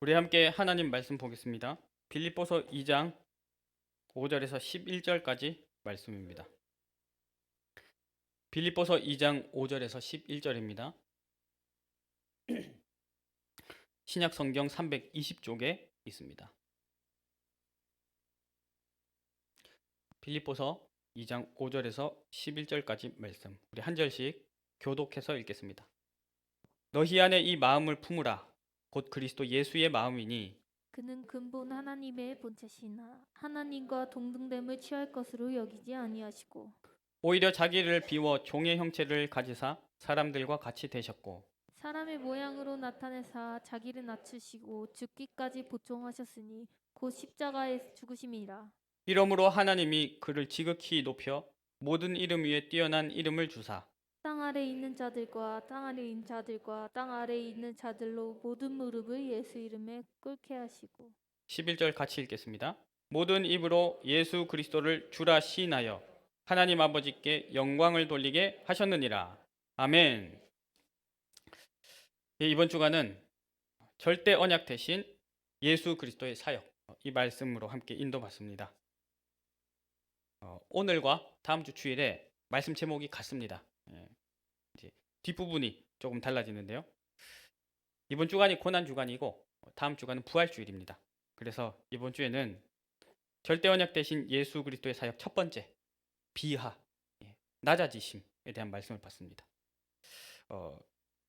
우리 함께 하나님 말씀 보겠습니다. 빌립보서 2장 5절에서 11절까지 말씀입니다. 빌립보서 2장 5절에서 11절입니다. 신약 성경 320쪽에 있습니다. 빌립보서 2장 5절에서 11절까지 말씀, 우리 한 절씩 교독해서 읽겠습니다. 너희 안에 이 마음을 품으라. 곧 그리스도 예수의 마음이니 그는 근본 하나님의 본체시나 하나님과 동등됨을 취할 것으로 여기지 아니하시고 오히려 자기를 비워 종의 형체를 가지사 사람들과 같이 되셨고 사람의 모양으로 나타내사 자기를 낮추시고 죽기까지 복종하셨으니 곧 십자가에 죽으심이라. 이러므로 하나님이 그를 지극히 높여 모든 이름 위에 뛰어난 이름을 주사 땅 아래 있는 자들과 땅 아래 있는 자들과 땅 아래 있는 자들로 모든 무릎을 예수 이름에 꿇게 하시고 11절 같이 읽겠습니다. 모든 입으로 예수 그리스도를 주라 시인하여 하나님 아버지께 영광을 돌리게 하셨느니라. 아멘. 이번 주간은 절대 언약 대신 예수 그리스도의 사역, 이 말씀으로 함께 인도받습니다. 오늘과 다음 주 주일에 말씀 제목이 같습니다. 이제 뒷부분이 조금 달라지는데요. 이번 주간이 고난 주간이고 다음 주간은 부활 주일입니다. 그래서 이번 주에는 절대 언약 대신 예수 그리스도의 사역 첫 번째 비하, 낮아지심에 대한 말씀을 받습니다.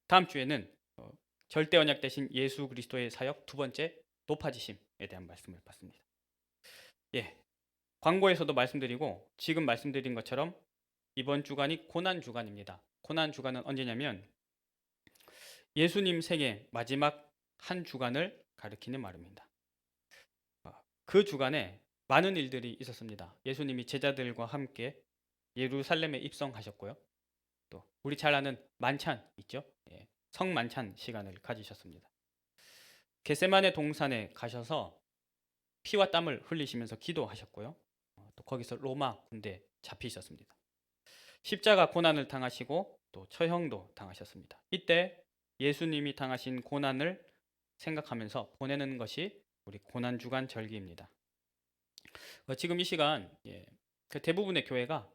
다음 주에는 절대 언약 대신 예수 그리스도의 사역 두 번째 높아지심에 대한 말씀을 받습니다. 광고에서도 말씀드리고 지금 말씀드린 것처럼 이번 주간이 고난 주간입니다. 고난 주간은 언제냐면 예수님 생애 마지막 한 주간을 가리키는 말입니다. 그 주간에 많은 일들이 있었습니다. 예수님이 제자들과 함께 예루살렘에 입성하셨고요. 또 우리 잘 아는 만찬 있죠? 성만찬 시간을 가지셨습니다. 겟세마네 동산에 가셔서 피와 땀을 흘리시면서 기도하셨고요. 또 거기서 로마 군대에 잡히셨습니다. 십자가 고난을 당하시고 또 처형도 당하셨습니다. 이때 예수님이 당하신 고난을 생각하면서 보내는 것이 우리 고난주간 절기입니다. 지금 이 시간 그 대부분의 교회가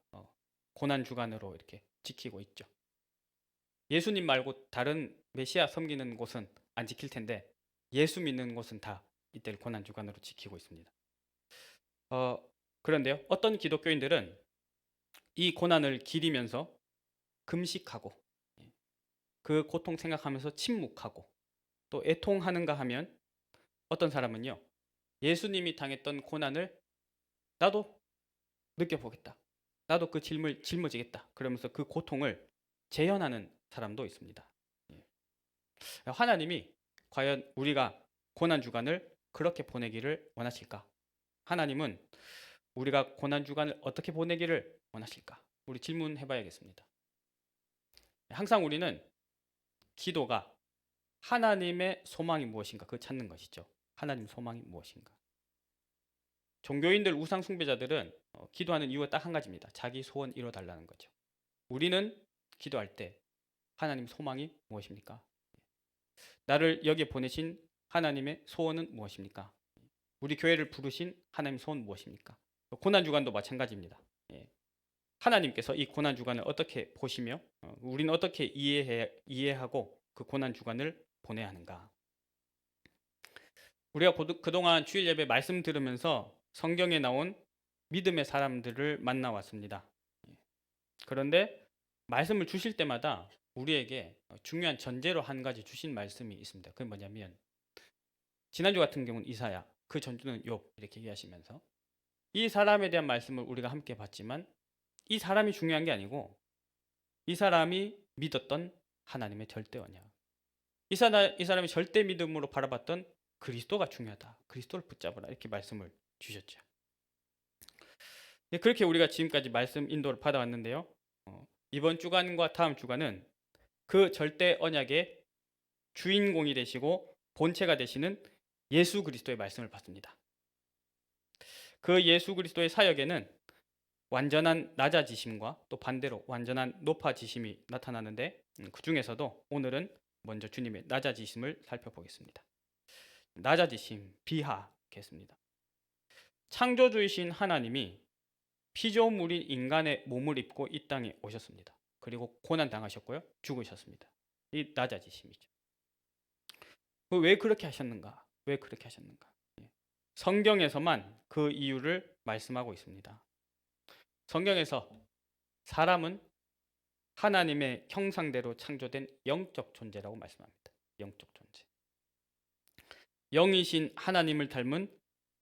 고난주간으로 이렇게 지키고 있죠. 예수님 말고 다른 메시아 섬기는 곳은 안 지킬 텐데 예수 믿는 곳은 다 이때를 고난주간으로 지키고 있습니다. 그런데요, 어떤 기독교인들은 이 고난을 기리면서 금식하고 그 고통 생각하면서 침묵하고 또 애통하는가 하면 어떤 사람은요, 예수님이 당했던 고난을 나도 느껴보겠다, 나도 그 짐을 짊어지겠다 그러면서 그 고통을 재현하는 사람도 있습니다. 하나님이 과연 우리가 고난주간을 그렇게 보내기를 원하실까? 하나님은 우리가 고난주간을 어떻게 보내기를 원하실까? 우리 질문해 봐야겠습니다. 항상 우리는 기도가 하나님의 소망이 무엇인가 그 찾는 것이죠. 하나님 소망이 무엇인가. 종교인들 우상 숭배자들은 기도하는 이유가 딱 한 가지입니다. 자기 소원 이뤄달라는 거죠. 우리는 기도할 때 하나님 소망이 무엇입니까? 나를 여기에 보내신 하나님의 소원은 무엇입니까? 우리 교회를 부르신 하나님의 소원은 무엇입니까? 고난주간도 마찬가지입니다. 하나님께서 이 고난주간을 어떻게 보시며 우리는 어떻게 이해하고 그 고난주간을 보내야 하는가? 우리가 그동안 주일 예배 말씀 들으면서 성경에 나온 믿음의 사람들을 만나왔습니다. 그런데 말씀을 주실 때마다 우리에게 중요한 전제로 한 가지 주신 말씀이 있습니다. 그게 뭐냐면 지난주 같은 경우는 이사야, 그 전주는 욥 이렇게 얘기하시면서 이 사람에 대한 말씀을 우리가 함께 봤지만 이 사람이 중요한 게 아니고 이 사람이 믿었던 하나님의 절대 언약, 이 사람이 절대 믿음으로 바라봤던 그리스도가 중요하다. 그리스도를 붙잡으라 이렇게 말씀을 주셨죠. 그렇게 우리가 지금까지 말씀 인도를 받아왔는데요. 이번 주간과 다음 주간은 그 절대 언약의 주인공이 되시고 본체가 되시는 예수 그리스도의 말씀을 받습니다. 그 예수 그리스도의 사역에는 완전한 낮아지심과 또 반대로 완전한 높아지심이 나타나는데 그 중에서도 오늘은 먼저 주님의 낮아지심을 살펴보겠습니다. 낮아지심, 비하 이렇게 했습니다. 창조주이신 하나님이 피조물인 인간의 몸을 입고 이 땅에 오셨습니다. 그리고 고난 당하셨고요. 죽으셨습니다. 이 낮아지심이죠. 왜 그렇게 하셨는가? 왜 그렇게 하셨는가? 성경에서만 그 이유를 말씀하고 있습니다. 성경에서 사람은 하나님의 형상대로 창조된 영적 존재라고 말씀합니다. 영적 존재. 영이신 하나님을 닮은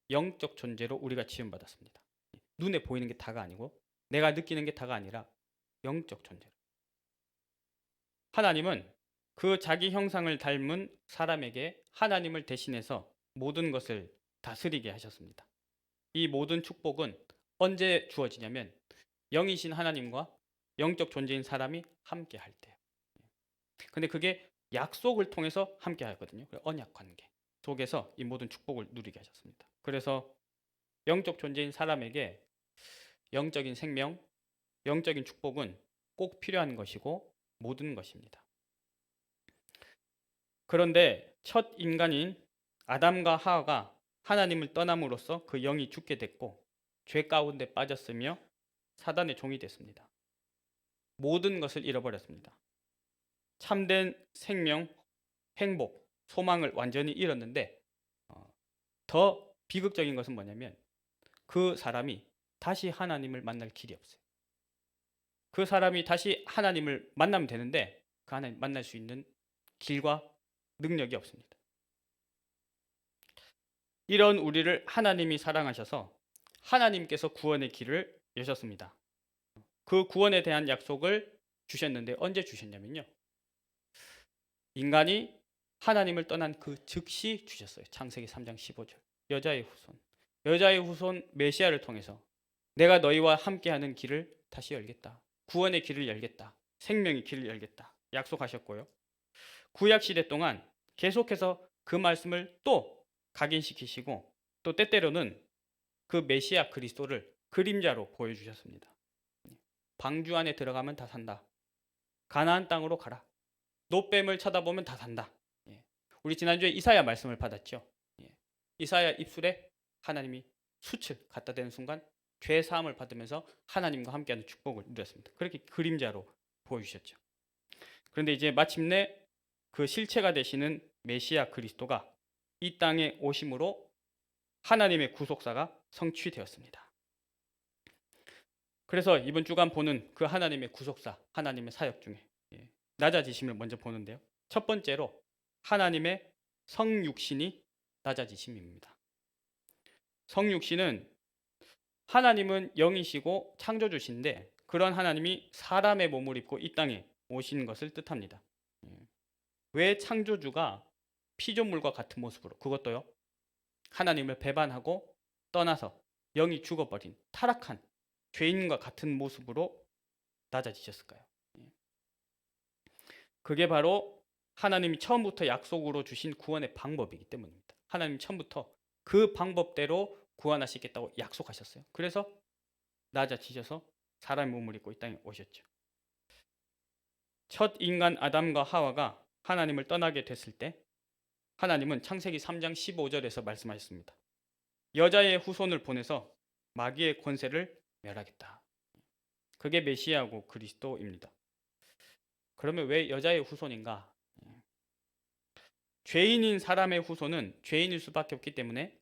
영적 존재로 우리가 지음받았습니다. 눈에 보이는 게 다가 아니고 내가 느끼는 게 다가 아니라 영적 존재. 하나님은 그 자기 형상을 닮은 사람에게 하나님을 대신해서 모든 것을 다스리게 하셨습니다. 이 모든 축복은 언제 주어지냐면 영이신 하나님과 영적 존재인 사람이 함께 할 때. 근데 그게 약속을 통해서 함께 하거든요. 언약 관계 속에서 이 모든 축복을 누리게 하셨습니다. 그래서 영적 존재인 사람에게 영적인 생명, 영적인 축복은 꼭 필요한 것이고 모든 것입니다. 그런데 첫 인간인 아담과 하와가 하나님을 떠남으로써 그 영이 죽게 됐고 죄 가운데 빠졌으며 사단의 종이 됐습니다. 모든 것을 잃어버렸습니다. 참된 생명, 행복, 소망을 완전히 잃었는데 더 비극적인 것은 뭐냐면 그 사람이 다시 하나님을 만날 길이 없어요. 그 사람이 다시 하나님을 만나면 되는데 그 하나님 만날 수 있는 길과 능력이 없습니다. 이런 우리를 하나님이 사랑하셔서 하나님께서 구원의 길을 여셨습니다. 그 구원에 대한 약속을 주셨는데 언제 주셨냐면요. 인간이 하나님을 떠난 그 즉시 주셨어요. 창세기 3장 15절. 여자의 후손. 여자의 후손 메시아를 통해서 내가 너희와 함께하는 길을 다시 열겠다. 구원의 길을 열겠다. 생명의 길을 열겠다. 약속하셨고요. 구약 시대 동안 계속해서 그 말씀을 또 각인시키시고 또 때때로는 그 메시아 그리스도를 그림자로 보여주셨습니다. 방주 안에 들어가면 다 산다. 가나안 땅으로 가라. 노뱀을 쳐다보면 다 산다. 우리 지난주에 이사야 말씀을 받았죠. 이사야 입술에 하나님이 숯을 갖다 대는 순간 죄 사함을 받으면서 하나님과 함께하는 축복을 누렸습니다. 그렇게 그림자로 보여주셨죠. 그런데 이제 마침내 그 실체가 되시는 메시아 그리스도가 이 땅에 오심으로 하나님의 구속사가 성취되었습니다. 그래서 이번 주간 보는 그 하나님의 구속사, 하나님의 사역 중에 낮아지심을 먼저 보는데요. 첫 번째로 하나님의 성육신이 낮아지심입니다. 성육신은 하나님은 영이시고 창조주신데 그런 하나님이 사람의 몸을 입고 이 땅에 오신 것을 뜻합니다. 왜 창조주가 피조물과 같은 모습으로 그것도요 하나님을 배반하고 떠나서 영이 죽어버린 타락한 죄인과 같은 모습으로 낮아지셨을까요? 그게 바로 하나님이 처음부터 약속으로 주신 구원의 방법이기 때문입니다. 하나님이 처음부터 그 방법대로 구원하시겠다고 약속하셨어요. 그래서 낮아지셔서 사람의 몸을 입고 이 땅에 오셨죠. 첫 인간 아담과 하와가 하나님을 떠나게 됐을 때 하나님은 창세기 3장 15절에서 말씀하셨습니다. 여자의 후손을 보내서 마귀의 권세를 멸하겠다. 그게 메시아고 그리스도입니다. 그러면 왜 여자의 후손인가? 죄인인 사람의 후손은 죄인일 수밖에 없기 때문에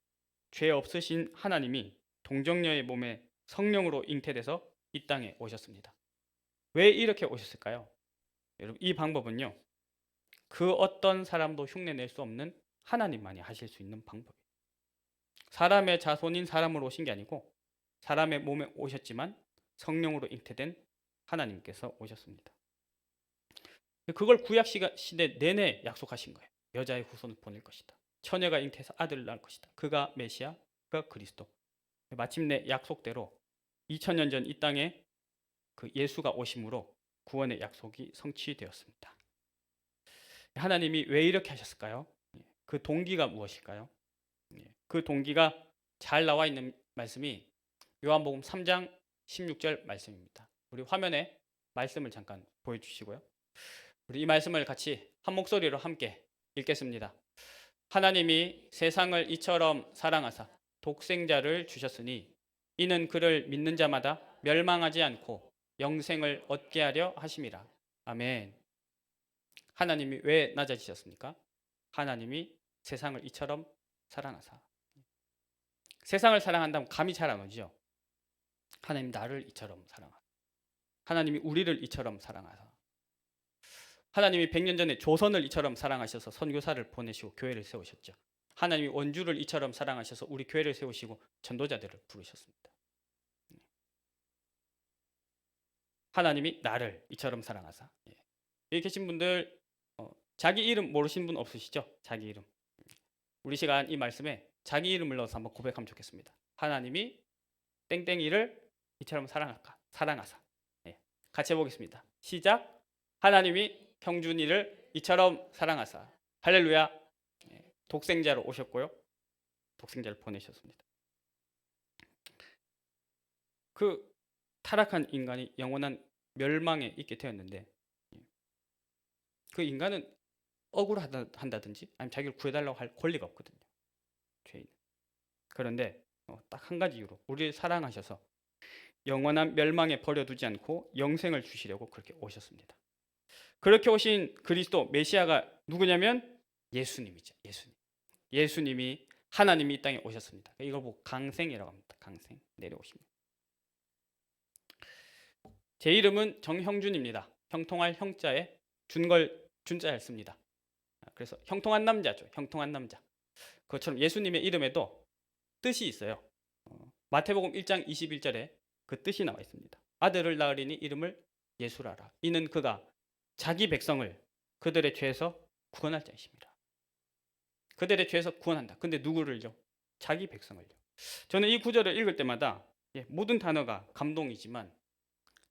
죄 없으신 하나님이 동정녀의 몸에 성령으로 잉태돼서 이 땅에 오셨습니다. 왜 이렇게 오셨을까요? 여러분 이 방법은요. 그 어떤 사람도 흉내낼 수 없는 하나님만이 하실 수 있는 방법이에요. 사람의 자손인 사람으로 오신 게 아니고 사람의 몸에 오셨지만 성령으로 잉태된 하나님께서 오셨습니다. 그걸 구약 시대 내내 약속하신 거예요. 여자의 후손을 보낼 것이다. 처녀가 잉태해서 아들을 낳을 것이다. 그가 메시아, 그가 그리스도. 마침내 약속대로 2000년 전 이 땅에 그 예수가 오심으로 구원의 약속이 성취되었습니다. 하나님이 왜 이렇게 하셨을까요? 그 동기가 무엇일까요? 그 동기가 잘 나와 있는 말씀이 요한복음 3장 16절 말씀입니다. 우리 화면에 말씀을 잠깐 보여주시고요. 우리 이 말씀을 같이 한 목소리로 함께 읽겠습니다. 하나님이 세상을 이처럼 사랑하사 독생자를 주셨으니 이는 그를 믿는 자마다 멸망하지 않고 영생을 얻게 하려 하심이라. 아멘. 하나님이 왜 낮아지셨습니까? 하나님이 세상을 이처럼 사랑하사. 세상을 사랑한다면 감이 잘 안 오죠. 하나님 나를 이처럼 사랑하사. 하나님이 우리를 이처럼 사랑하사. 하나님이 100년 전에 조선을 이처럼 사랑하셔서 선교사를 보내시고 교회를 세우셨죠. 하나님이 원주를 이처럼 사랑하셔서 우리 교회를 세우시고 전도자들을 부르셨습니다. 하나님이 나를 이처럼 사랑하사. 여기 계신 분들 자기 이름 모르시는 분 없으시죠? 자기 이름. 우리 시간 이 말씀에 자기 이름을 넣어서 한번 고백하면 좋겠습니다. 하나님이 땡땡이를 이처럼 사랑하사. 같이 해보겠습니다. 시작. 하나님이 형준이를 이처럼 사랑하사. 할렐루야. 독생자로 오셨고요. 독생자를 보내셨습니다. 그 타락한 인간이 영원한 멸망에 있게 되었는데 그 인간은 억울하다든지 아니면 자기를 구해달라고 할 권리가 없거든요. 죄인. 그런데 딱 한 가지 이유로 우리를 사랑하셔서 영원한 멸망에 버려두지 않고 영생을 주시려고 그렇게 오셨습니다. 그렇게 오신 그리스도 메시아가 누구냐면 예수님이죠. 예수님이 하나님이 이 땅에 오셨습니다. 이걸 보고 강생이라고 합니다. 강생 내려오십니다. 제 이름은 정형준입니다. 형통할 형자에 준자를 씁니다. 그래서 형통한 남자죠. 형통한 남자. 그것처럼 예수님의 이름에도 뜻이 있어요. 마태복음 1장 21절에 그 뜻이 나와 있습니다. 아들을 낳으리니 이름을 예수라라. 이는 그가 자기 백성을 그들의 죄에서 구원할 자이십니다. 그들의 죄에서 구원한다. 근데 누구를요? 자기 백성을요. 저는 이 구절을 읽을 때마다 모든 단어가 감동이지만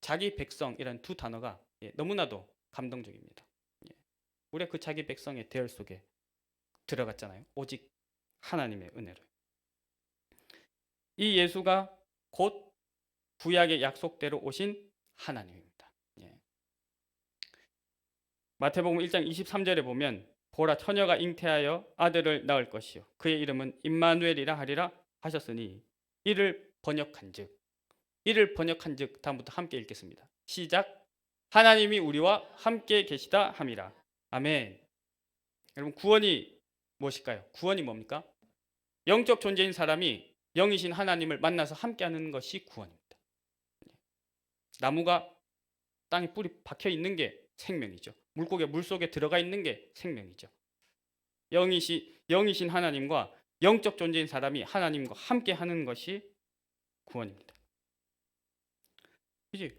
자기 백성이라는 두 단어가 너무나도 감동적입니다. 우리가 그 자기 백성의 대열 속에 들어갔잖아요. 오직 하나님의 은혜로. 이 예수가 곧 구약의 약속대로 오신 하나님입니다. 마태복음 1장 23절에 보면 보라 처녀가 잉태하여 아들을 낳을 것이요 그의 이름은 임마누엘이라 하리라 하셨으니 이를 번역한즉 다음부터 함께 읽겠습니다. 시작. 하나님이 우리와 함께 계시다 함이라. 아멘. 여러분 구원이 무엇일까요? 구원이 뭡니까? 영적 존재인 사람이 영이신 하나님을 만나서 함께하는 것이 구원입니다. 나무가 땅에 뿌리 박혀 있는 게 생명이죠. 물고기 물속에 들어가 있는 게 생명이죠. 영이신 하나님과 영적 존재인 사람이 하나님과 함께하는 것이 구원입니다. 이제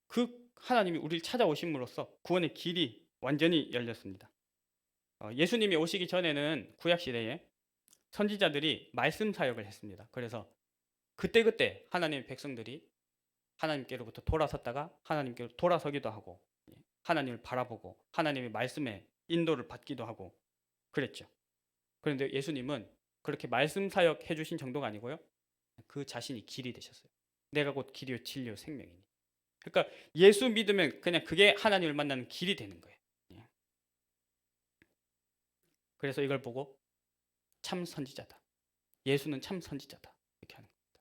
그 하나님이 우리를 찾아오심으로써 구원의 길이 완전히 열렸습니다. 예수님이 오시기 전에는 구약 시대에 선지자들이 말씀 사역을 했습니다. 그래서 그때그때 하나님의 백성들이 하나님께로부터 돌아섰다가 하나님께로 돌아서기도 하고 하나님을 바라보고 하나님의 말씀에 인도를 받기도 하고 그랬죠. 그런데 예수님은 그렇게 말씀 사역 해주신 정도가 아니고요. 그 자신이 길이 되셨어요. 내가 곧 길이요 진리요 생명이니. 그러니까 예수 믿으면 그냥 그게 하나님을 만나는 길이 되는 거예요. 그래서 이걸 보고 참 선지자다. 예수는 참 선지자다. 이렇게 하는 겁니다.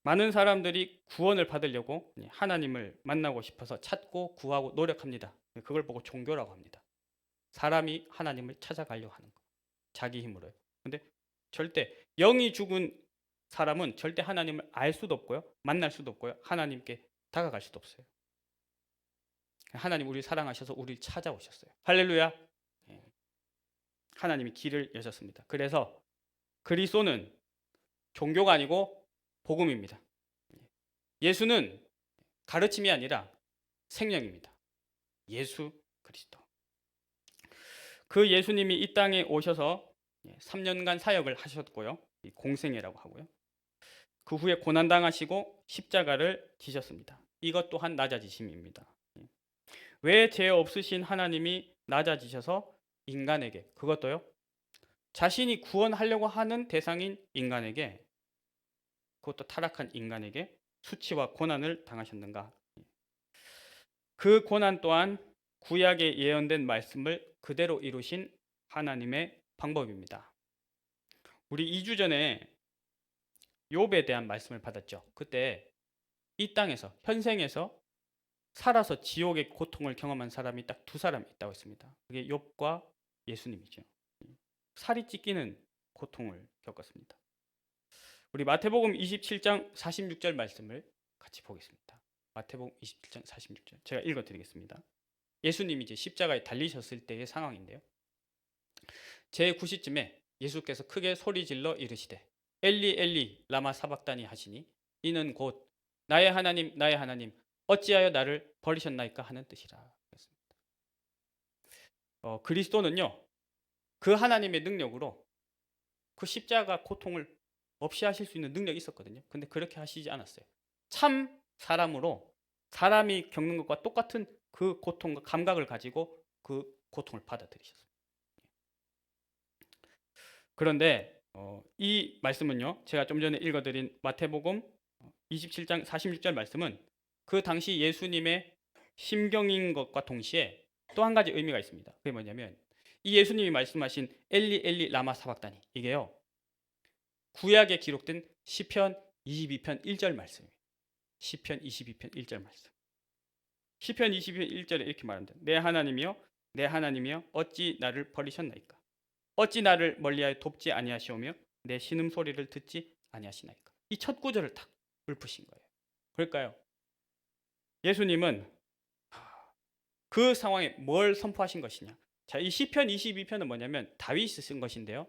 많은 사람들이 구원을 받으려고 하나님을 만나고 싶어서 찾고 구하고 노력합니다. 그걸 보고 종교라고 합니다. 사람이 하나님을 찾아가려고 하는 거. 자기 힘으로요. 근데 절대 영이 죽은 사람은 절대 하나님을 알 수도 없고요. 만날 수도 없고요. 하나님께 다가갈 수도 없어요. 하나님 우리를 사랑하셔서 우리를 찾아오셨어요. 할렐루야. 하나님이 길을 여셨습니다. 그래서 그리스도는 종교가 아니고 복음입니다. 예수는 가르침이 아니라 생명입니다. 예수 그리스도. 그 예수님이 이 땅에 오셔서 3년간 사역을 하셨고요. 공생애라고 하고요. 그 후에 고난당하시고 십자가를 지셨습니다. 이것 또한 낮아지심입니다. 왜 죄 없으신 하나님이 낮아지셔서 인간에게 그것도요. 자신이 구원하려고 하는 대상인 인간에게 그것도 타락한 인간에게 수치와 고난을 당하셨는가? 그 고난 또한 구약에 예언된 말씀을 그대로 이루신 하나님의 방법입니다. 우리 2주 전에 욥에 대한 말씀을 받았죠. 그때 이 땅에서 현생에서 살아서 지옥의 고통을 경험한 사람이 딱 두 사람 있다고 했습니다. 그게 욥과 예수님이죠. 살이 찢기는 고통을 겪었습니다. 우리 마태복음 27장 46절 말씀을 같이 보겠습니다. 마태복음 27장 46절 제가 읽어드리겠습니다. 예수님이 이제 십자가에 달리셨을 때의 상황인데요. 제9시쯤에 예수께서 크게 소리질러 이르시되 엘리 엘리 라마 사박다니 하시니 이는 곧 나의 하나님 나의 하나님 어찌하여 나를 버리셨나이까 하는 뜻이라. 그리스도는요 그 하나님의 능력으로 그 십자가 고통을 없이 하실 수 있는 능력이 있었거든요. 근데 그렇게 하시지 않았어요. 참 사람으로 사람이 겪는 것과 똑같은 그 고통과 감각을 가지고 그 고통을 받아들이셨어요. 그런데 이 말씀은요 제가 좀 전에 읽어드린 마태복음 27장 46절 말씀은 그 당시 예수님의 심경인 것과 동시에 또 한 가지 의미가 있습니다. 그게 뭐냐면 이 예수님이 말씀하신 엘리 엘리 라마 사박다니 이게요 구약에 기록된 시편 22편 1절 말씀이에요. 시편 22편 1절 말씀. 시편 22편 1절에 이렇게 말합니다. 내 하나님이여 내 하나님이여 어찌 나를 버리셨나이까 어찌 나를 멀리하여 돕지 아니하시오며 내 신음소리를 듣지 아니하시나이까. 이 첫 구절을 딱 읊으신 거예요. 그럴까요? 예수님은 그 상황에 뭘 선포하신 것이냐. 자, 이 시편 22편은 뭐냐면 다윗이 쓴 것인데요.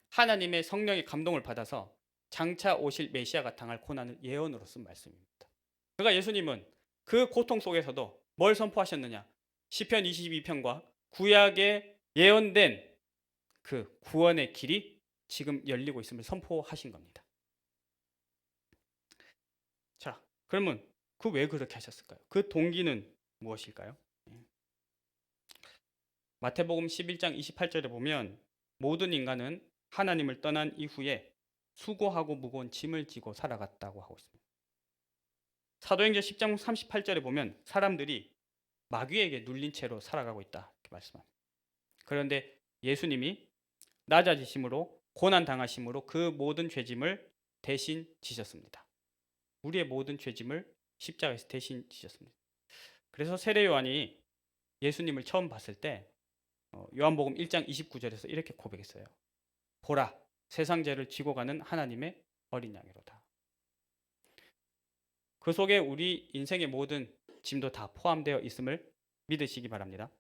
하나님의 성령의 감동을 받아서 장차 오실 메시아가 당할 고난을 예언으로 쓴 말씀입니다. 그러니까 예수님은 그 고통 속에서도 뭘 선포하셨느냐. 시편 22편과 구약에 예언된 그 구원의 길이 지금 열리고 있음을 선포하신 겁니다. 자, 그러면 그 왜 그렇게 하셨을까요? 그 동기는 무엇일까요? 마태복음 11장 28절에 보면 모든 인간은 하나님을 떠난 이후에 수고하고 무거운 짐을 지고 살아갔다고 하고 있습니다. 사도행전 10장 38절에 보면 사람들이 마귀에게 눌린 채로 살아가고 있다 이렇게 말씀합니다. 그런데 예수님이 낮아지심으로 고난 당하심으로 그 모든 죄짐을 대신 지셨습니다. 우리의 모든 죄짐을 십자가에서 대신 지셨습니다. 그래서 세례 요한이 예수님을 처음 봤을 때 요한복음 1장 29절에서 이렇게 고백했어요. 보라 세상 죄를 지고 가는 하나님의 어린 양이로다. 그 속에 우리 인생의 모든 짐도 다 포함되어 있음을 믿으시기 바랍니다.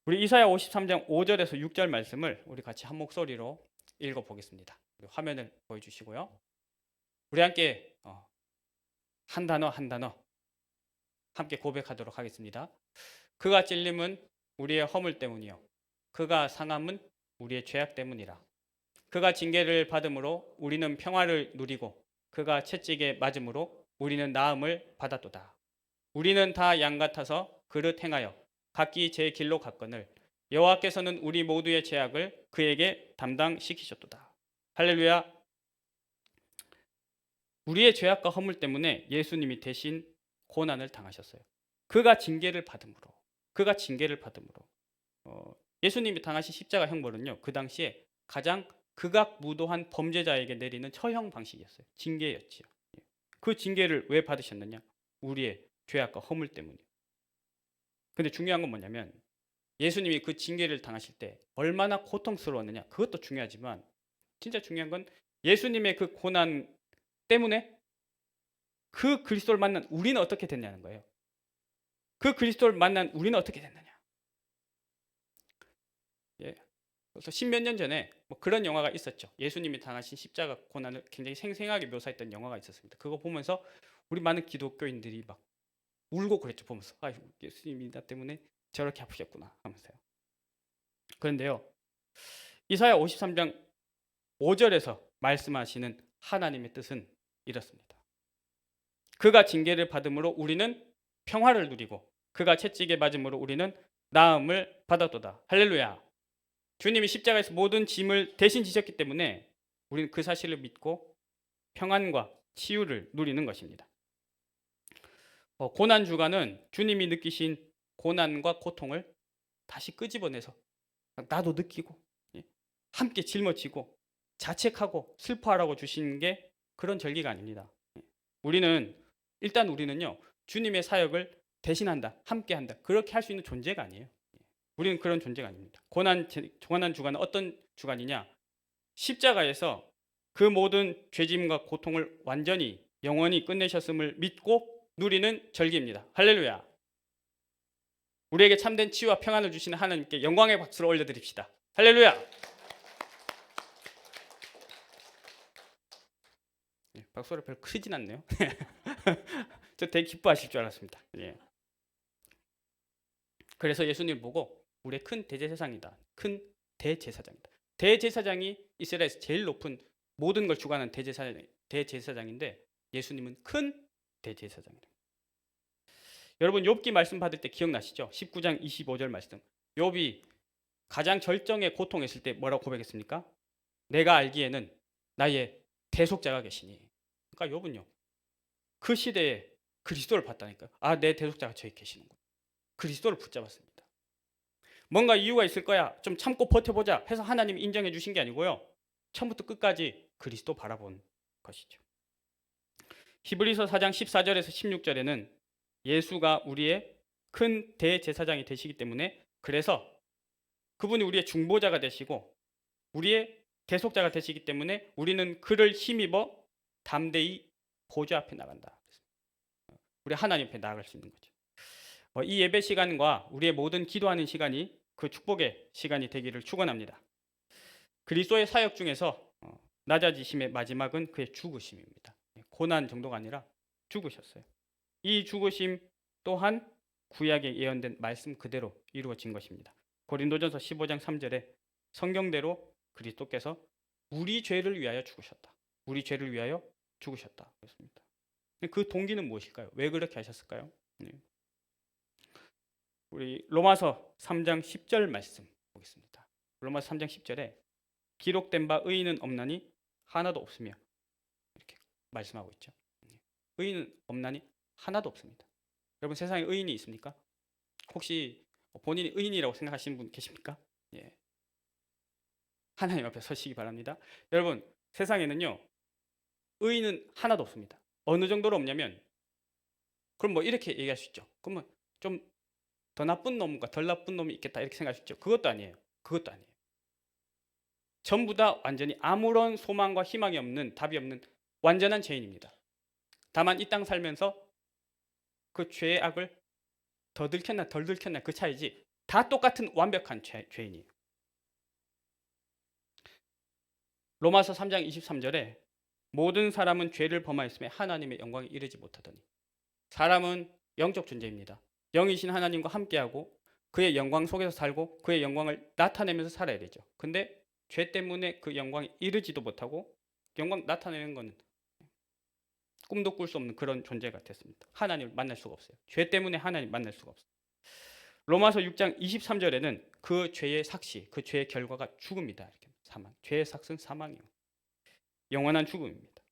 우리 이사야 53장 5절에서 6절 말씀을 우리 같이 한 목소리로 읽어보겠습니다. 화면을 보여주시고요. 우리 함께 한 단어 한 단어 함께 고백하도록 하겠습니다. 그가 찔림은 우리의 허물 때문이요 그가 상함은 우리의 죄악 때문이라. 그가 징계를 받음으로 우리는 평화를 누리고 그가 채찍에 맞음으로 우리는 나음을 받았도다. 우리는 다 양 같아서 그릇 행하여 각기 제 길로 갔거늘 여호와께서는 우리 모두의 죄악을 그에게 담당시키셨도다. 할렐루야. 우리의 죄악과 허물 때문에 예수님이 대신 고난을 당하셨어요. 그가 징계를 받음으로 예수님이 당하신 십자가 형벌은요 그 당시에 가장 극악무도한 범죄자에게 내리는 처형 방식이었어요. 징계였지요. 그 징계를 왜 받으셨느냐? 우리의 죄악과 허물 때문이에요. 근데 중요한 건 뭐냐면 예수님이 그 징계를 당하실 때 얼마나 고통스러웠느냐 그것도 중요하지만 진짜 중요한 건 예수님의 그 고난 때문에 그 그리스도를 만난 우리는 어떻게 됐냐는 거예요. 그 그리스도를 만난 우리는 어떻게 됐느냐. 예. 그래서 십몇 년 전에 그런 영화가 있었죠. 예수님이 당하신 십자가 고난을 굉장히 생생하게 묘사했던 영화가 있었습니다. 그거 보면서 우리 많은 기독교인들이 막 울고 그랬죠. 보면서 예수님이 나 때문에 저렇게 아프셨구나 하면서요. 그런데요. 이사야 53장 5절에서 말씀하시는 하나님의 뜻은 이렇습니다. 그가 징계를 받음으로 우리는 평화를 누리고 그가 채찍에 맞음으로 우리는 나음을 받았도다. 할렐루야. 주님이 십자가에서 모든 짐을 대신 지셨기 때문에 우리는 그 사실을 믿고 평안과 치유를 누리는 것입니다. 고난 주간은 주님이 느끼신 고난과 고통을 다시 끄집어내서 나도 느끼고 함께 짊어지고 자책하고 슬퍼하라고 주시는 게 그런 절기가 아닙니다. 우리는요 주님의 사역을 대신한다, 함께한다, 그렇게 할 수 있는 존재가 아니에요. 우리는 그런 존재가 아닙니다. 고난 주간은 어떤 주간이냐? 십자가에서 그 모든 죄짐과 고통을 완전히 영원히 끝내셨음을 믿고 누리는 절기입니다. 할렐루야. 우리에게 참된 치유와 평안을 주시는 하나님께 영광의 박수를 올려드립시다. 할렐루야. 박수가 별로 크진 않네요. 저 되게 기뻐하실 줄 알았습니다. 예. 그래서 예수님 보고 우리의 큰 대제사장이다. 큰 대제사장이다. 대제사장이 이스라엘에서 제일 높은 모든 걸 주관하는 대제사장인데 예수님은 큰 대제사장이다. 여러분 욥기 말씀 받을 때 기억나시죠? 19장 25절 말씀. 욥이 가장 절정의 고통했을 때 뭐라고 고백했습니까? 내가 알기에는 나의 대속자가 계시니. 그러니까 욥은요 그 시대에 그리스도를 봤다니까요. 아, 내 대속자가 저기 계시는구나. 그리스도를 붙잡았습니다. 뭔가 이유가 있을 거야, 좀 참고 버텨보자 해서 하나님이 인정해 주신 게 아니고요, 처음부터 끝까지 그리스도 바라본 것이죠. 히브리서 4장 14절에서 16절에는 예수가 우리의 큰 대제사장이 되시기 때문에, 그래서 그분이 우리의 중보자가 되시고 우리의 대속자가 되시기 때문에 우리는 그를 힘입어 담대히 보좌 앞에 나간다. 우리 하나님 앞에 나아갈 수 있는 거죠. 이 예배 시간과 우리의 모든 기도하는 시간이 그 축복의 시간이 되기를 축원합니다. 그리스도의 사역 중에서 낮아지심의 마지막은 그의 죽으심입니다. 고난 정도가 아니라 죽으셨어요. 이 죽으심 또한 구약에 예언된 말씀 그대로 이루어진 것입니다. 고린도전서 15장 3절에 성경대로 그리스도께서 우리 죄를 위하여 죽으셨다. 우리 죄를 위하여 죽으셨다. 그렇습니다. 그 동기는 무엇일까요? 왜 그렇게 하셨을까요? 우리 로마서 3장 10절 말씀 보겠습니다. 로마서 3장 10절에 기록된 바 의인은 없나니 하나도 없으며, 이렇게 말씀하고 있죠. 의인은 없나니 하나도 없습니다. 여러분 세상에 의인이 있습니까? 혹시 본인이 의인이라고 생각하시는 분 계십니까? 예. 하나님 앞에 서시기 바랍니다. 여러분 세상에는요 의인은 하나도 없습니다. 어느 정도로 없냐면, 그럼 뭐 이렇게 얘기할 수 있죠. 그러면 좀 더 나쁜 놈과 덜 나쁜 놈이 있겠다 이렇게 생각할 수 있죠. 그것도 아니에요. 그것도 아니에요. 전부 다 완전히 아무런 소망과 희망이 없는, 답이 없는 완전한 죄인입니다. 다만 이 땅 살면서 그 죄의 악을 더 들켰나 덜 들켰나 그 차이지, 다 똑같은 완벽한 죄인이에요. 로마서 3장 23절에 모든 사람은 죄를 범하였으며 하나님의 영광에 이르지 못하더니. 사람은 영적 존재입니다. 영이신 하나님과 함께하고 그의 영광 속에서 살고 그의 영광을 나타내면서 살아야 되죠. 근데 죄 때문에 그 영광에 이르지도 못하고 영광 나타내는 것은 꿈도 꿀 수 없는 그런 존재가 됐습니다. 하나님을 만날 수가 없어요. 죄 때문에 하나님 만날 수가 없어요. 로마서 6장 23절에는 그 죄의 삭시, 그 죄의 결과가 죽음이다. 이렇게 사망. 죄의 삭은 사망이요. 영원한 죽음입니다.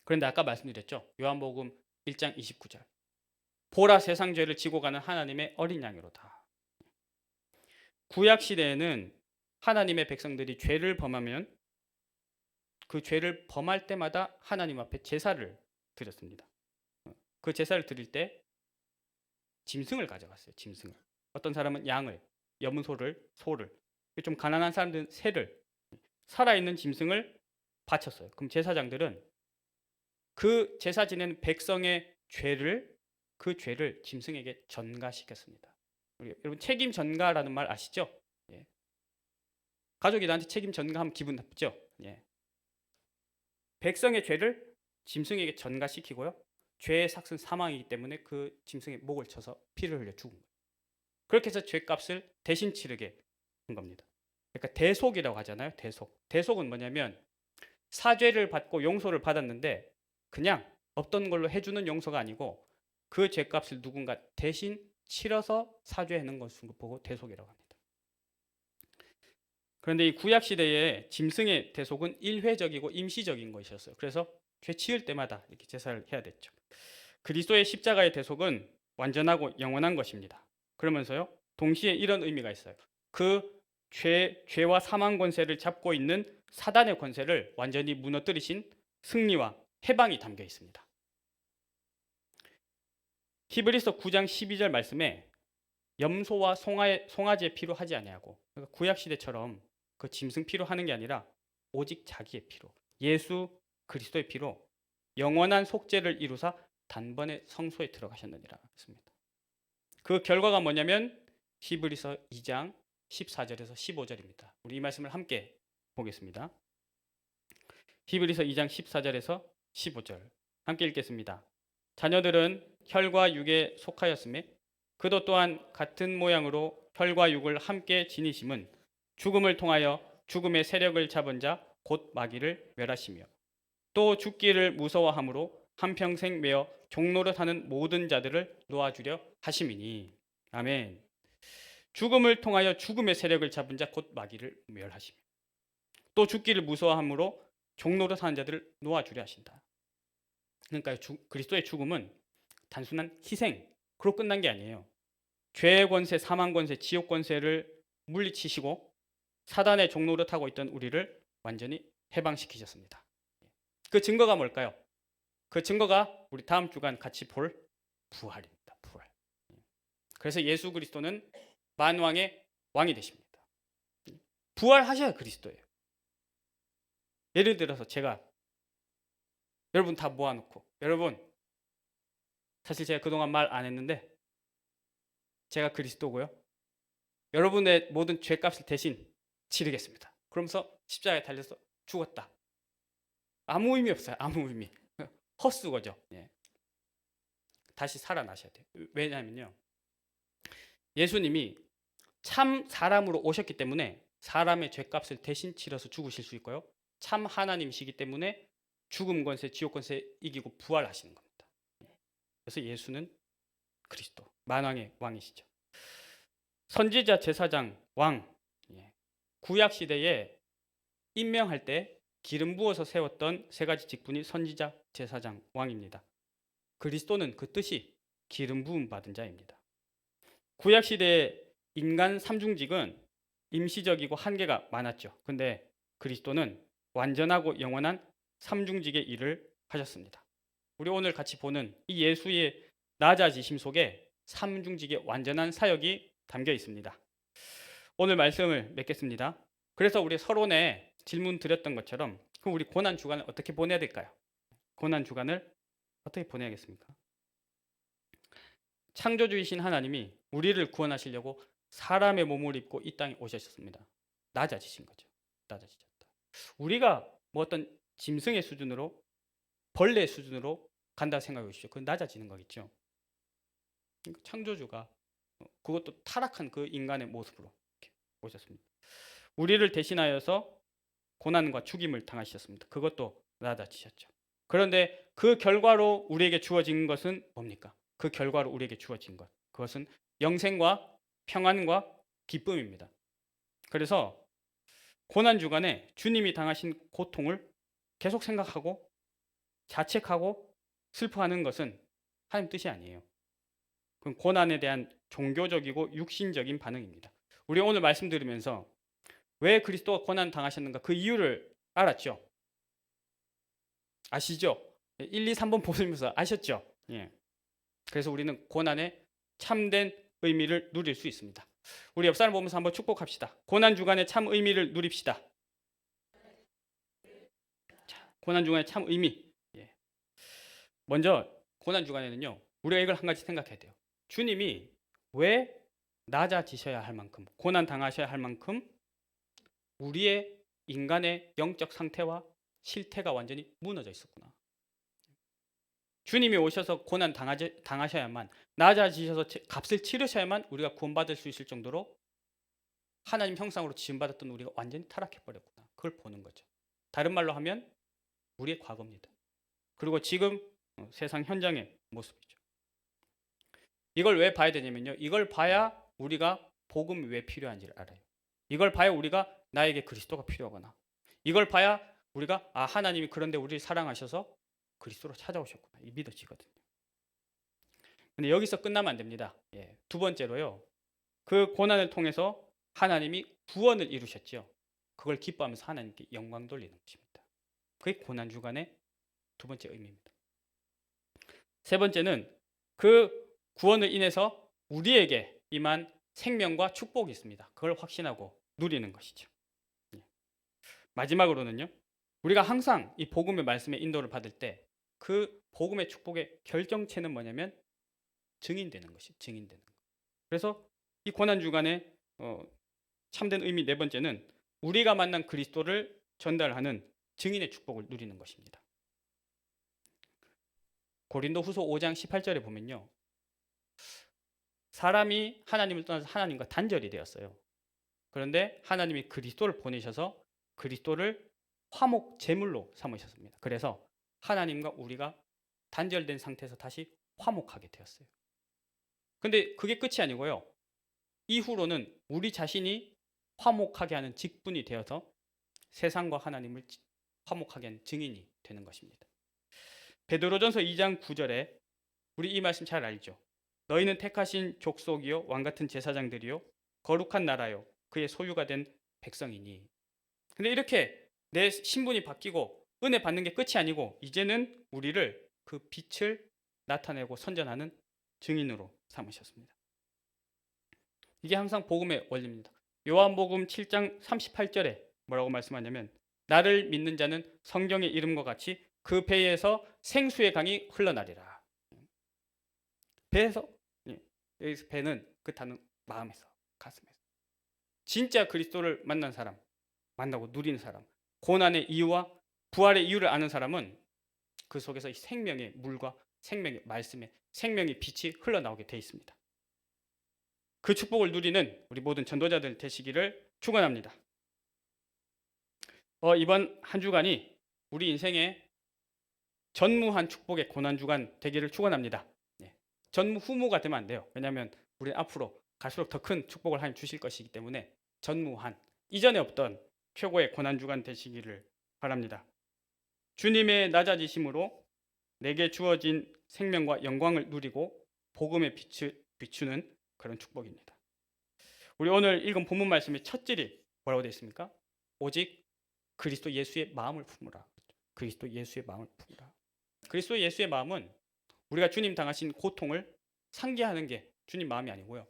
그런데 아까 말씀드렸죠. 요한복음 1장 29절. 보라 세상 죄를 지고 가는 하나님의 어린 양이로다. 구약 시대에는 하나님의 백성들이 죄를 범하면 그 죄를 범할 때마다 하나님 앞에 제사를 드렸습니다. 그 제사를 드릴 때 짐승을 가져갔어요. 짐승을. 어떤 사람은 양을, 염소를, 소를, 좀 가난한 사람들은 새를, 살아있는 짐승을 바쳤어요. 그럼 제사장들은 그 제사 지내는 백성의 그 죄를 짐승에게 전가시켰습니다. 여러분 책임 전가라는 말 아시죠? 예. 가족이 나한테 책임 전가하면 기분 나쁘죠? 예. 백성의 죄를 짐승에게 전가시키고요. 죄의 삭은 사망이기 때문에 그 짐승의 목을 쳐서 피를 흘려 죽은 거예요. 그렇게 해서 죄값을 대신 치르게 한 겁니다. 그러니까 대속이라고 하잖아요. 대속은 뭐냐면 사죄를 받고 용서를 받았는데 그냥 없던 걸로 해주는 용서가 아니고 그 죄값을 누군가 대신 치러서 사죄하는 것을 보고 대속이라고 합니다. 그런데 이 구약 시대의 짐승의 대속은 일회적이고 임시적인 것이었어요. 그래서 죄 지을 때마다 이렇게 제사를 해야 됐죠. 그리스도의 십자가의 대속은 완전하고 영원한 것입니다. 그러면서요, 동시에 이런 의미가 있어요. 그 죄와 사망 권세를 잡고 있는 사단의 권세를 완전히 무너뜨리신 승리와 해방이 담겨 있습니다. 히브리서 9장 12절 말씀에 염소와 송아지의 피로 하지 아니하고, 그러니까 구약 시대처럼 그 짐승 피로 하는 게 아니라 오직 자기의 피로, 예수 그리스도의 피로 영원한 속죄를 이루사 단번에 성소에 들어가셨느니라 했습니다. 그 결과가 뭐냐면 히브리서 2장 14절에서 15절입니다. 우리 이 말씀을 함께 보겠습니다. 히브리서 2장 14절에서 15절 함께 읽겠습니다. 자녀들은 혈과 육에 속하였음에 그도 또한 같은 모양으로 혈과 육을 함께 지니심은 죽음을 통하여 죽음의 세력을 잡은 자 곧 마귀를 멸하시며 또 죽기를 무서워함으로 한평생 매어 종노릇하는 모든 자들을 놓아주려 하심이니. 아멘. 죽음을 통하여 죽음의 세력을 잡은 자 곧 마귀를 멸하시며 또 죽기를 무서워함으로 종노릇하는 자들을 놓아주려 하신다. 그러니까 그리스도의 죽음은 단순한 희생으로 끝난 게 아니에요. 죄의 권세, 사망 권세, 지옥 권세를 물리치시고 사단의 종노릇하고 있던 우리를 완전히 해방시키셨습니다. 그 증거가 뭘까요? 그 증거가 우리 다음 주간 같이 볼 부활입니다. 부활. 그래서 예수 그리스도는 만왕의 왕이 되십니다. 부활하셔야 그리스도예요. 예를 들어서 제가 여러분 다 모아놓고, 여러분 사실 제가 그동안 말 안 했는데 제가 그리스도고요, 여러분의 모든 죄값을 대신 치르겠습니다. 그러면서 십자가에 달려서 죽었다. 아무 의미 없어요. 아무 의미. 헛수고죠. 예. 다시 살아나셔야 돼요. 왜냐하면요, 예수님이 참 사람으로 오셨기 때문에 사람의 죄값을 대신 치러서 죽으실 수 있고요, 참 하나님이시기 때문에 죽음 권세, 지옥 권세 이기고 부활하시는 겁니다. 그래서 예수는 그리스도, 만왕의 왕이시죠. 선지자, 제사장, 왕. 구약 시대에 임명할 때 기름 부어서 세웠던 세 가지 직분이 선지자, 제사장, 왕입니다. 그리스도는 그 뜻이 기름 부음 받은 자입니다. 구약 시대의 인간 삼중직은 임시적이고 한계가 많았죠. 근데 그리스도는 완전하고 영원한 삼중직의 일을 하셨습니다. 우리 오늘 같이 보는 이 예수의 낮아지심 속에 삼중직의 완전한 사역이 담겨 있습니다. 오늘 말씀을 맺겠습니다. 그래서 우리 서론에 질문 드렸던 것처럼, 그럼 우리 고난 주간을 어떻게 보내야 될까요? 고난 주간을 어떻게 보내야겠습니까? 창조주이신 하나님이 우리를 구원하시려고 사람의 몸을 입고 이 땅에 오셨습니다. 낮아지신 거죠. 낮아지셨다. 우리가 뭐 어떤 짐승의 수준으로, 벌레의 수준으로 간다 생각해 보십시오. 그건 낮아지는 거겠죠. 창조주가 그것도 타락한 그 인간의 모습으로 오셨습니다. 우리를 대신하여서 고난과 죽임을 당하셨습니다. 그것도 낮아지셨죠. 그런데 그 결과로 우리에게 주어진 것은 뭡니까? 그 결과로 우리에게 주어진 것, 그것은 영생과 평안과 기쁨입니다. 그래서 고난 주간에 주님이 당하신 고통을 계속 생각하고 자책하고 슬퍼하는 것은 하나님 뜻이 아니에요. 그건 고난에 대한 종교적이고 육신적인 반응입니다. 우리 오늘 말씀 들으면서 왜 그리스도가 고난 당하셨는가, 그 이유를 알았죠? 아시죠? 1, 2, 3번 보시면서 아셨죠? 예. 그래서 우리는 고난의 참된 의미를 누릴 수 있습니다. 우리 옆 사람 보면서 한번 축복합시다. 고난 주간의 참 의미를 누립시다. 자, 고난 주간의 참 의미. 예. 먼저 고난 주간에는요, 우리가 이걸 한 가지 생각해야 돼요. 주님이 왜 낮아지셔야 할 만큼, 고난 당하셔야 할 만큼 우리의 인간의 영적 상태와 실태가 완전히 무너져 있었구나. 주님이 오셔서 고난 당하셔야만, 낮아지셔서 값을 치르셔야만 우리가 구원받을 수 있을 정도로 하나님 형상으로 지음받았던 우리가 완전히 타락해 버렸구나. 그걸 보는 거죠. 다른 말로 하면 우리의 과거입니다. 그리고 지금 세상 현장의 모습이죠. 이걸 왜 봐야 되냐면요, 이걸 봐야 우리가 복음이 왜 필요한지를 알아요. 이걸 봐야 우리가 나에게 그리스도가 필요하구나. 이걸 봐야 우리가 하나님이 그런데 우리를 사랑하셔서 그리스도로 찾아오셨구나, 이 믿어지거든요. 근데 여기서 끝나면 안 됩니다. 두 번째로요. 그 고난을 통해서 하나님이 구원을 이루셨죠. 그걸 기뻐하면서 하나님께 영광 돌리는 것입니다. 그게 고난 주간의 두 번째 의미입니다. 세 번째는 그 구원을 인해서 우리에게 임한 생명과 축복이 있습니다. 그걸 확신하고 누리는 것이죠. 마지막으로는요. 우리가 항상 이 복음의 말씀의 인도를 받을 때 그 복음의 축복의 결정체는 뭐냐면 증인되는 것이 증인되는 것. 그래서 이 고난 주간의 참된 의미 네 번째는 우리가 만난 그리스도를 전달하는 증인의 축복을 누리는 것입니다. 고린도후서 5장 18절에 보면요. 사람이 하나님을 떠나서 하나님과 단절이 되었어요. 그런데 하나님이 그리스도를 보내셔서 그리스도를 화목 제물로 삼으셨습니다. 그래서 하나님과 우리가 단절된 상태에서 다시 화목하게 되었어요. 근데 그게 끝이 아니고요. 이후로는 우리 자신이 화목하게 하는 직분이 되어서 세상과 하나님을 화목하게 하는 증인이 되는 것입니다. 베드로전서 2장 9절에 우리 이 말씀 잘 알죠. 너희는 택하신 족속이요 왕같은 제사장들이요 거룩한 나라요 그의 소유가 된 백성이니. 근데 이렇게 내 신분이 바뀌고 은혜 받는 게 끝이 아니고 이제는 우리를 그 빛을 나타내고 선전하는 증인으로 삼으셨습니다. 이게 항상 복음의 원리입니다. 요한복음 7장 38절에 뭐라고 말씀하냐면 나를 믿는 자는 성경의 이름과 같이 그 배에서 생수의 강이 흘러나리라. 배에서, 여기서 배는 그 단어 마음에서, 가슴에서. 진짜 그리스도를 만난 사람, 만나고 누리는 사람, 고난의 이유와 부활의 이유를 아는 사람은 그 속에서 이 생명의 물과 생명의 말씀에 생명의 빛이 흘러나오게 돼 있습니다. 그 축복을 누리는 우리 모든 전도자들 되시기를 축원합니다. 이번 한 주간이 우리 인생의 전무한 축복의 고난 주간 되기를 축원합니다. 전무후무가 되면 안 돼요. 왜냐하면 우리는 앞으로 갈수록 더 큰 축복을 하나님 주실 것이기 때문에 전무한 이전에 없던 최고의 고난 주간 되시기를 바랍니다. 주님의 낮아지심으로 내게 주어진 생명과 영광을 누리고 복음의 빛을 비추는 그런 축복입니다. 우리 오늘 읽은 본문 말씀의 첫 절이 뭐라고 되어 있습니까? 오직 그리스도 예수의 마음을 품으라. 그리스도 예수의 마음을 품으라. 그리스도 예수의 마음은 우리가 주님 당하신 고통을 상기하는 게 주님 마음이 아니고요.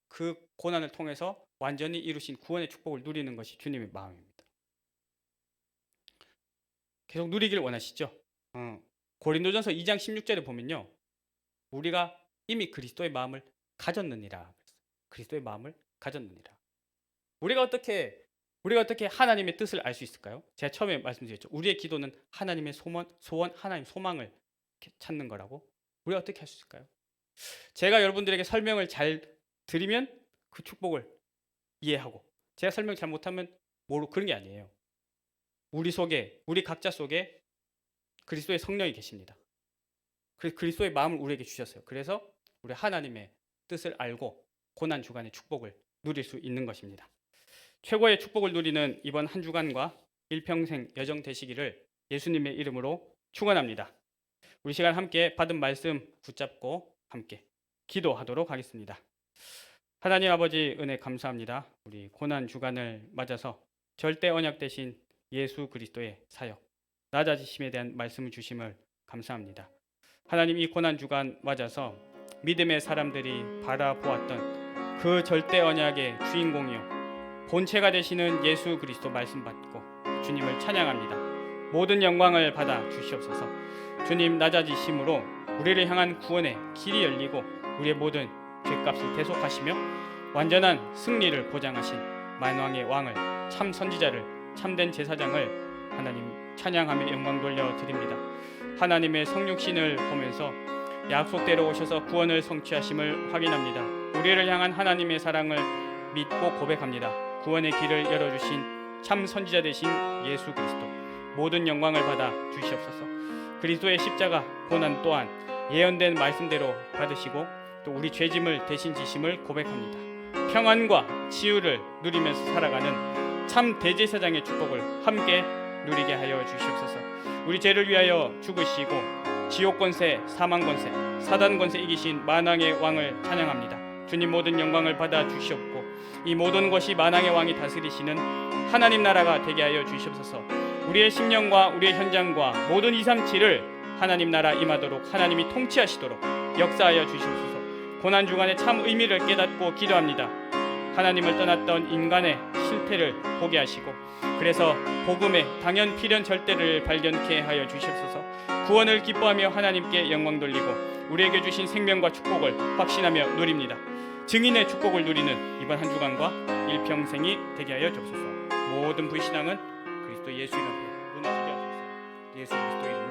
그 고난을 통해서 완전히 이루신 구원의 축복을 누리는 것이 주님의 마음입니다. 계속 누리기를 원하시죠? 고린도전서 2장 16절에 보면요. 우리가 이미 그리스도의 마음을 가졌느니라. 그리스도의 마음을 가졌느니라. 우리가 어떻게 하나님의 뜻을 알 수 있을까요? 제가 처음에 말씀드렸죠. 우리의 기도는 하나님의 소원, 하나님 소망을 찾는 거라고. 우리가 어떻게 할 수 있을까요? 제가 여러분들에게 설명을 잘 드리면 그 축복을 이해하고 제가 설명 잘 못하면 모르고 그런 게 아니에요. 우리 각자 속에 그리스도의 성령이 계십니다. 그리스도의 마음을 우리에게 주셨어요. 그래서 우리 하나님의 뜻을 알고 고난 주간의 축복을 누릴 수 있는 것입니다. 최고의 축복을 누리는 이번 한 주간과 일평생 여정 되시기를 예수님의 이름으로 축원합니다. 우리 시간 함께 받은 말씀 붙잡고 함께 기도하도록 하겠습니다. 하나님 아버지 은혜 감사합니다. 우리 고난 주간을 맞아서 절대 언약 되신 예수 그리스도의 사역, 낮아지심에 대한 말씀을 주심을 감사합니다. 하나님 이 고난 주간 맞아서 믿음의 사람들이 바라보았던 그 절대 언약의 주인공이요 본체가 되시는 예수 그리스도 말씀 받고 주님을 찬양합니다. 모든 영광을 받아 주시옵소서. 주님 낮아지심으로 우리를 향한 구원의 길이 열리고 우리의 모든 죄값을 대속하시며 완전한 승리를 보장하신 만왕의 왕을 참 선지자를 참된 제사장을 하나님 찬양하며 영광 돌려 드립니다. 하나님의 성육신을 보면서 약속대로 오셔서 구원을 성취하심을 확인합니다. 우리를 향한 하나님의 사랑을 믿고 고백합니다. 구원의 길을 열어주신 참 선지자 되신 예수 그리스도 모든 영광을 받아 주시옵소서. 그리스도의 십자가 고난 또한 예언된 말씀대로 받으시고 또 우리 죄짐을 대신 지심을 고백합니다. 평안과 치유를 누리면서 살아가는 참 대제사장의 축복을 함께 누리게 하여 주시옵소서. 우리 죄를 위하여 죽으시고 지옥 권세, 사망 권세, 사단 권세 이기신 만왕의 왕을 찬양합니다. 주님 모든 영광을 받아 주시옵고 이 모든 것이 만왕의 왕이 다스리시는 하나님 나라가 되게 하여 주시옵소서. 우리의 심령과 우리의 현장과 모든 237을 하나님 나라 임하도록 하나님이 통치하시도록 역사하여 주시옵소서. 고난주간의 참 의미를 깨닫고 기도합니다. 하나님을 떠났던 인간의 실태를 보게 하시고 그래서 복음의 당연 필연 절대를 발견케 하여 주시옵소서. 구원을 기뻐하며 하나님께 영광 돌리고 우리에게 주신 생명과 축복을 확신하며 누립니다. 증인의 축복을 누리는 이번 한 주간과 일평생이 되게 하여 주옵소서. 모든 불신앙은 그리스도 예수 이름 앞에 무너지게 하소서. 예수 그리스도 이름